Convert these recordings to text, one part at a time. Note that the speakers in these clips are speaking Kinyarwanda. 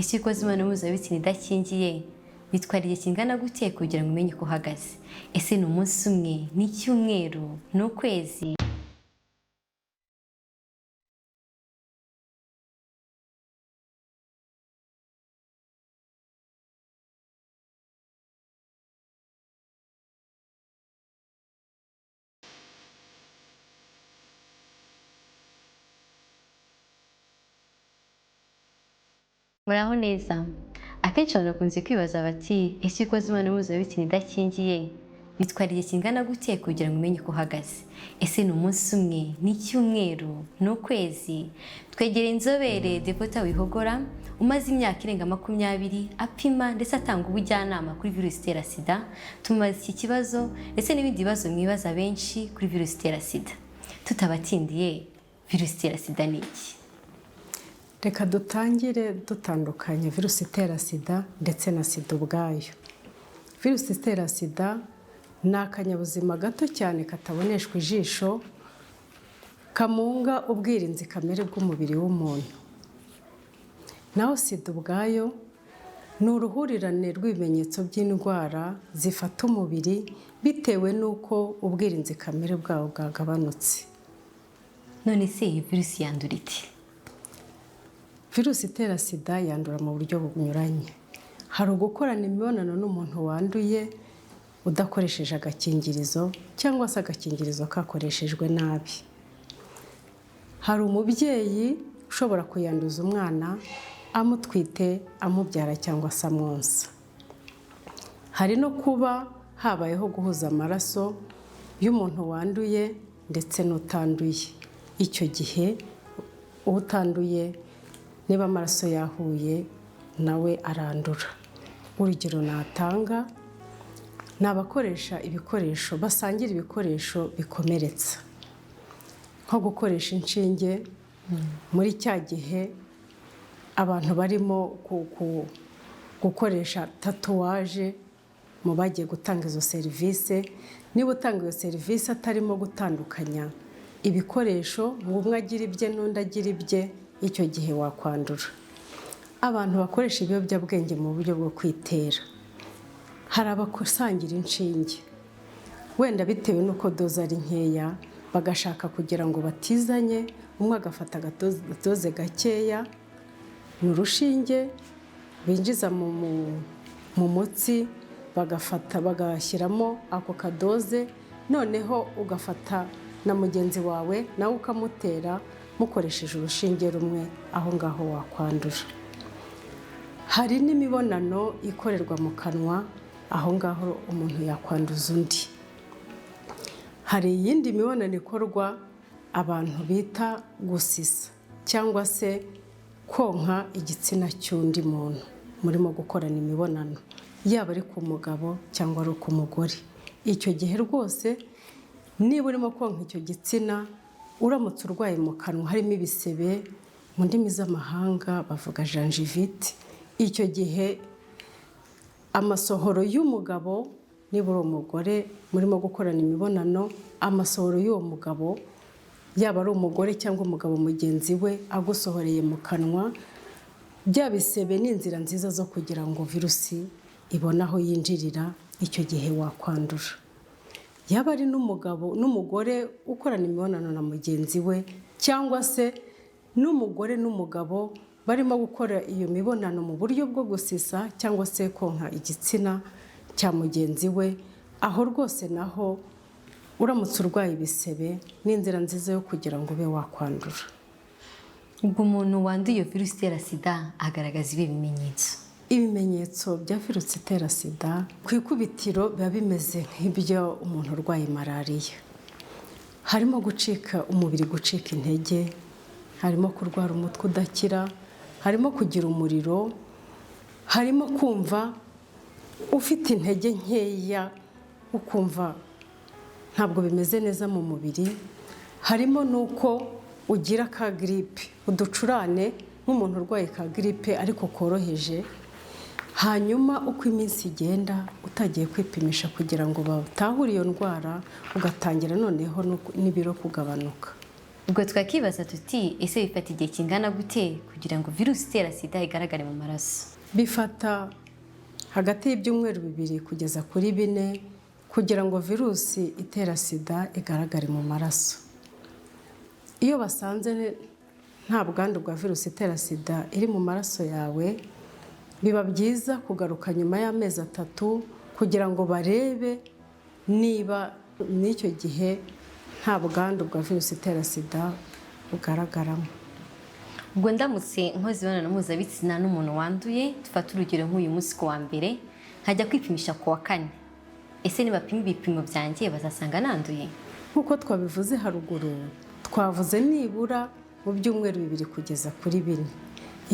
ese ukoze imibonano mpuzabitsina idakingiye bitwara igihe kingana gute kugira ngo umenye uko uhagaze? Ese ni umunsi umwe, ni icyumweru, ni ukwezi? Muraho neza. Akenshi abantu bakunze kwibaza bati ese ukoze imibonano mpuzabitsina idakingiye bitwara igihe kingana gute kugira ngo umenye uko uhagaze? Ese ni umunsi umwe, ni icyumweru, ni ukwezi? Twegereye inzobere Devota Wihogora umaze imyaka irenga 20 apima ndetse atanga ubujyanama kuri virusi itera sida. Tumaze iki kibazo ndetse n'ibindi bibazo mwibaza benshi kuri virusi itera sida. Tutabatindiye, virusi itera sida ni iki? Reka dutangire dutandukanya virusi itera sida ndetse na sida ubwayo. Virusi itera sida ni akanyabuzima gato cyane kataboneshwa ijisho kamunga ubwirinzi kamere bw'umubiri w'umuntu. Naho sida ubwayo ni uruhurirane rw'ibimenyetso by'indwara zifata umubiri bitewe n'uko ubwirinzi kamere bwawo bwagabanutse. None se iyi virusi yandura ite? Virusi itera sida yandura mu buryo bunyuranye. Hari ugukorana imibonano n'umuntu wanduye udakoresheje agakingirizo cyangwa se agakingirizo kakoreshejwe nabi. Hari umubyeyi ushobora kuyanduza umwana amutwite, amubyara cyangwa se amwonsa. Hari no kuba habayeho guhuza amaraso y'umuntu wanduye ndetse n'utanduye. Icyo gihe utanduye niba amaraso yahuye nawe arandura. Urugero natanga ni abakoresha ibikoresho, basangira ibikoresho bikomeretsa nko gukoresha inshinge. Muri cya gihe abantu barimo gukoresha tatuwaje mu bagiye gutanga izo serivisi, niba utanga iyo serivisi atarimo gutandukanya ibikoresho ngo umwe agira ibye n'undi agira ibye, icyo gihe wakwandura. Abantu bakoresha ibiyobyabwenge mu buryo bwo kwitera, hari abasangira inshinge wenda bitewe n'uko doze ari nkeya, bagashaka kugira ngo batizanye, umwe agafata agatoze gakeya, ni urushinge binjiza mu mutsi, bagafata bagashyiramo ako kadoze, noneho ugafata na mugenzi wawe nawe ukamutera mukoresheje urushinge rumwe, aho ngaho wakwandura. Hari n'imibonano ikorerwa mu kanwa, aho ngaho umuntu yakwanduza undi. Hari iyindi mibonano ikorwa abantu bita gusisa cyangwa se konka igitsina cy'undi muntu murimo gukorana imibonano, yaba ari ku mugabo cyangwa ari ku mugore. Icyo gihe rwose niba urimo konka icyo gitsina, uramutse urwaye mu kanwa harimo ibisebe, mu ndimi z'amahanga bavuga gingivite, icyo gihe amasohoro y'umugabo, niba uri umugore murimo gukorana imibonano, amasohoro y'uwo mugabo, yaba ari umugore cyangwa umugabo mugenzi we agusohoreye mu kanwa, bya bisebe ni inzira nziza zo kugira ngo virusi ibone aho yinjirira, icyo gihe wakwandura. Yaba ari n'umugabo n'umugore ukorana imibonano na mugenzi we, cyangwa se n'umugore n'umugabo barimo gukora iyo mibonano mu buryo bwo gusisa cyangwa se konka igitsina cya mugenzi we, aho rwose naho uramutse urwaye ibisebe ni inzira nziza yo kugira ngo ube wakwandura. Ubwo umuntu wanduye virusi itera sida agaragaza ibi bimenyetso? Ibimenyetso bya virusi itera sida ku ikubitiro biba bimeze nk'ibyo umuntu urwaye malariya. Harimo gucika umubiri, gucika intege, harimo kurwara umutwe udakira, harimo kugira umuriro, harimo kumva ufite intege nkeya, ukumva ntabwo bimeze neza mu mubiri, harimo nuko ugira ka gripe, uducurane nk'umuntu urwaye ka gripe ariko koroheje. Hanyuma uko iminsi igenda utagiye kwipimisha kugira ngo batahure iyo ndwara, ugatangira noneho n'ibiro kugabanuka. ubwo twakibaza tuti ese bifata igihe kingana gute kugira ngo virusi itera sida igaragare mu maraso? Bifata hagati y'ibyumweru 2 kugeza kuri 4 kugira ngo virusi itera sida igaragare mu maraso. Iyo basanze nta bwandu bwa virusi itera sida iri mu maraso yawe, biba byiza kugaruka nyuma y'amezi 3 kugira ngo barebe niba n'icyo gihe nta bwandu bwa virusi itera sida bugaragaramo. Ubwo ndamutse nkoze imibonano mpuzabitsina n'umuntu wanduye, dufata urugero nk'uyu munsi ku wa mbere, nkajya kwipimisha ku wa 4, ese nibapima ibipimo byanjye bazasanga nanduye? Nk'uko twabivuze haruguru, twavuze nibura mu byumweru 2 kugeza kuri 4.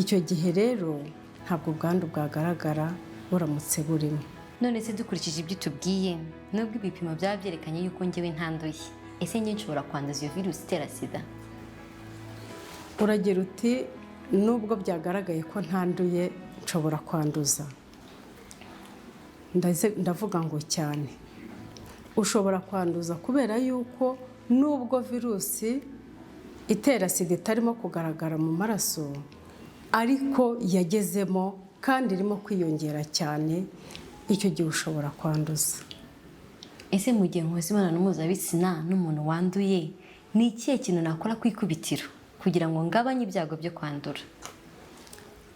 Icyo gihe rero ntabwo ubwandu bwagaragara buramutse burimo. None se dukurikije ibyo tubwiye, nubwo ibipimo byaba byerekanye yuko njyewe ntanduye, ese njye nshobora kwanduza iyo virusi itera sida? Uragira uti nubwo byagaragaye ko ntanduye nshobora kwanduza? Ndavuga ngo cyane. Ushobora kwanduza kubera yuko nubwo virusi itera sida itarimo kugaragara mu maraso, ariko yagezemo kandi irimo kwiyongera cyane, icyo gihe ushobora kwanduza. Ese mu gihe nkoze imibonano mpuzabitsina n'umuntu wanduye, ni ikihe kintu nakora ku ikubitiro kugira ngo ngabanye ibyago byo kwandura?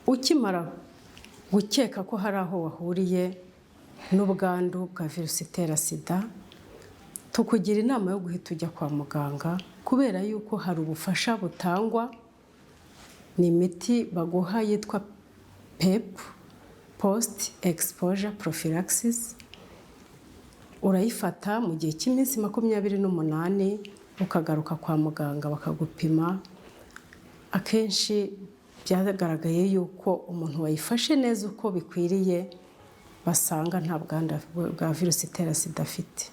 Ukimara gukeka ko hari aho wahuriye n'ubwandu bwa virusi itera sida, tukugira inama yo guhita ujya kwa muganga, kubera yuko hari ubufasha butangwa. Ni imiti baguha yitwa PEP, Post Exposure Prophylaxis. Urayifata mu gihe cy'iminsi 28, ukagaruka kwa muganga bakagupima. Akenshi byagaragaye yuko umuntu wayifashe neza uko bikwiriye, basanga nta bwandu bwa virusi itera sida afite.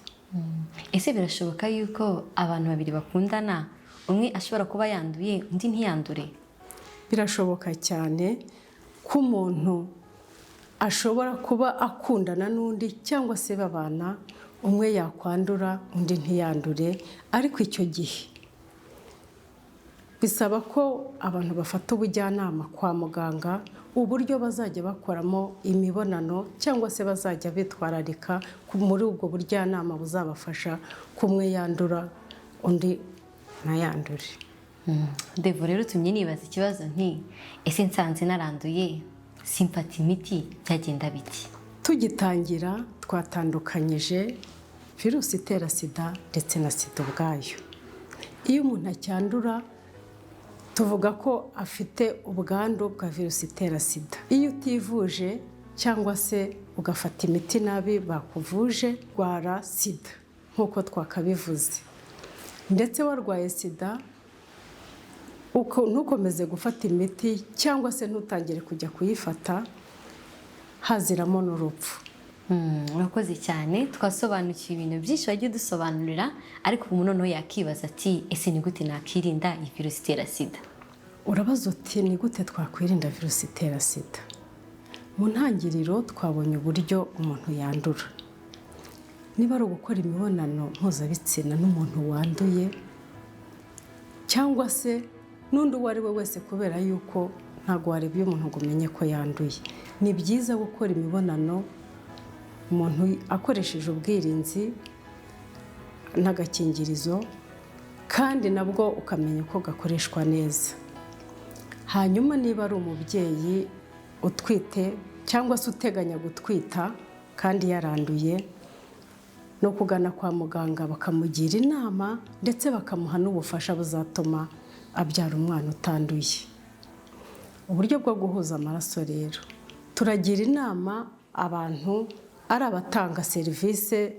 Ese birashoboka yuko abantu babiri bakundana, umwe ashobora kuba yanduye undi ntiyandure? Birashoboka cyane ko umuntu ashobora kuba akundana n'undi cyangwa se babana, umwe yakwandura undi ntiyandure, ariko icyo gihe bisaba ko abantu bafata ubujyanama kwa muganga uburyo bazajya bakoramo imibonano, cyangwa se bazajya bitwararika muri ubwo bujyanama buzabafasha kumwe yandura undi ntayandure. Devo rero tumye nibaza ikibazo nti ese nsanze naranduye simfata imiti byagenda biti? Tugitangira twatandukanyije virusi itera sida ndetse na sida ubwayo. Iyo umuntu acyandura tuvuga ko afite ubwandu bwa virusi itera sida. Iyo utivuje cyangwa se ugafata imiti nabi bakuvuje, urwara sida nk'uko twakabivuze. Ndetse warwaye sida ntukomeze gufata imiti cyangwa se ntutangire kujya kuyifata, haziramo n'urupfu. Urakoze cyane, twasobanukiwe ibintu byinshi wagiye dusobanurira, ariko umuntu noneho yakibaza ati ese ni gute nakirinda iyi virusi itera sida? Urabaza uti ni gute twakwirinda virusi itera sida? Mu ntangiriro twabonye uburyo umuntu yandura. Niba ari ugukora imibonano mpuzabitsina n'umuntu wanduye, cyangwa se n'undi uwo ari we wese, kubera yuko ntabwo warebye umuntu ngo umenye ko yanduye, ni byiza gukora imibonano umuntu akoresheje ubwirinzi n'agakingirizo, kandi nabwo ukamenya uko gakoreshwa neza. Hanyuma niba ari umubyeyi utwite cyangwa se uteganya gutwita kandi yaranduye, no kugana kwa muganga bakamugira inama ndetse bakamuha n'ubufasha buzatuma abyara umwana utanduye. Uburyo bwo guhuza amaraso rero, turagira inama abantu ari abatanga serivisi,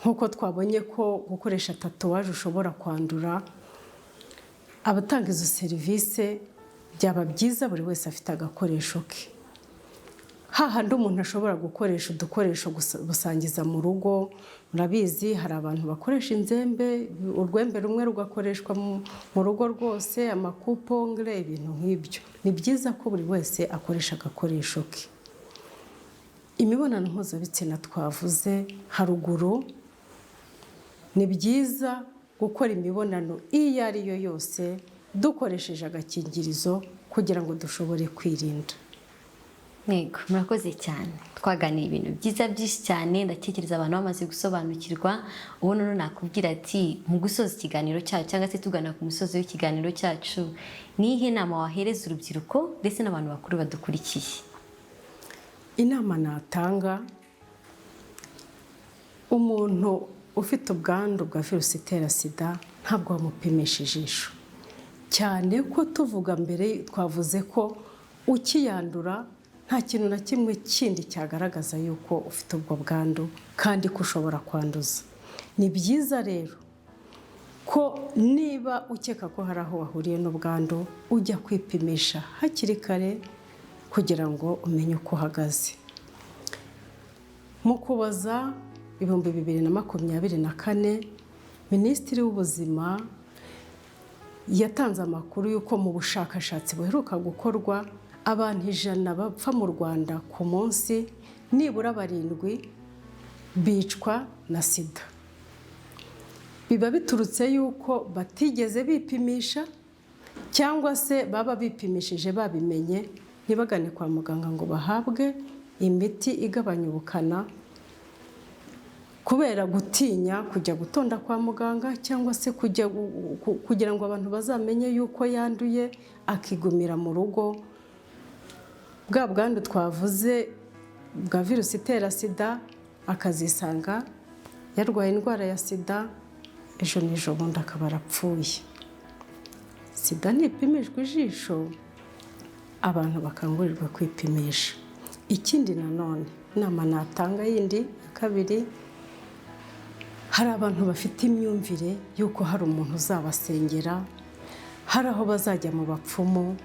nk'uko twabonye ko gukoresha tatuwaje ushobora kwandura. Abatanga izo serivisi byaba byiza buri wese afite agakoresho ke. Hahandi umuntu ashobora gukoresha udukoresho gusangiza mu rugo. Murabizi hari abantu bakoresha inzembe, urwembe rumwe rugakoreshwa mu rugo rwose, amakupongre, ibintu nk'ibyo. Ni byiza ko buri wese akoresha agakoresho ke. Imibonano mpuzabitsina twavuze haruguru, ni byiza gukora imibonano iyo ari yo yose dukoresheje agakingirizo kugira ngo dushobore kwirinda. Yego, murakoze cyane. Twaganiye ibintu byiza byinshi cyane, ndatekereza abantu bamaze gusobanukirwa. Ubu none nakubwira ati mu gusoza ikiganiro cyacu cyangwa se tugana ku musozi w'ikiganiro cyacu, ni ihe nama wahereza urubyiruko ndetse n'abantu bakuru badukurikiye? Inama natanga, umuntu ufite ubwandu bwa virusi itera sida ntabwo wamupimisha ijisho, cyane ko tuvuga mbere twavuze ko ukiyandura nta kintu na kimwe kindi cyagaragaza yuko ufite ubwo bwandu kandi ko ushobora kwanduza. Ni byiza rero ko niba ukeka ko hari aho wahuriye n'ubwandu ujya kwipimisha hakiri kare kugira ngo umenye uko uhagaze. Mu Kuboza 2024 Minisitiri w'Ubuzima yatanze amakuru y'uko mu bushakashatsi buheruka gukorwa abantu 100 bapfa mu Rwanda ku munsi nibura 7 bicwa na sida. Biba biturutse yuko batigeze bipimisha cyangwa se baba bipimishije babimenye ntibagane kwa muganga ngo bahabwe imiti igabanya ubukana kubera gutinya kujya gutonda kwa muganga cyangwa se kugira ngo abantu bazamenye yuko yanduye akigumira mu rugo. Bwa bwandu twavuze bwa virusi itera sida akazisanga yarwaye indwara ya sida, ejo n'ejo bundi akaba arapfuye. Sida ntipimishwa ijisho, abantu bakangurirwa kwipimisha. Ikindi nanone inama natanga yindi ya kabiri, hari abantu bafite imyumvire yuko hari umuntu uzabasengera, hari aho bazajya mu bapfumu,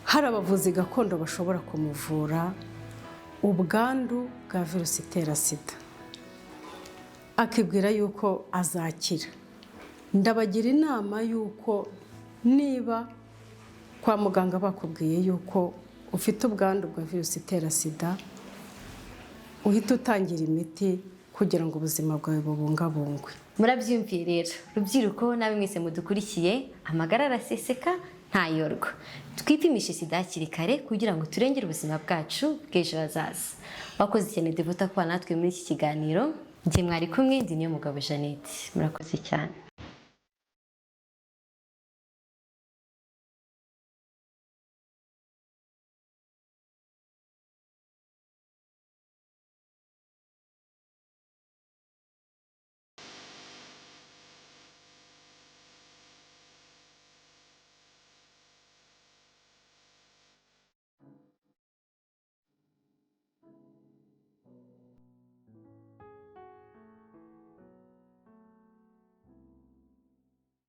hari abavuzi gakondo bashobora kumuvura ubwandu bwa virusi itera sida, akibwira yuko azakira. Ndabagira inama yuko niba kwa muganga bakubwiye yuko ufite ubwandu bwa virusi itera sida, uhita utangira imiti kugira ngo ubuzima bwawe bubungabungwe. Murabyumviye rero rubyiruko nawe mwese mudukurikiye, amagara araseseka ntayorwa. Twipimishe sida hakiri kare kugira ngo turengere ubuzima bwacu bw'ejo hazaza. Wakoze cyane Devota kuba natwe muri iki kiganiro. Njye mwari kumwe, ndi Niyomugabo Jeannette. Murakoze cyane.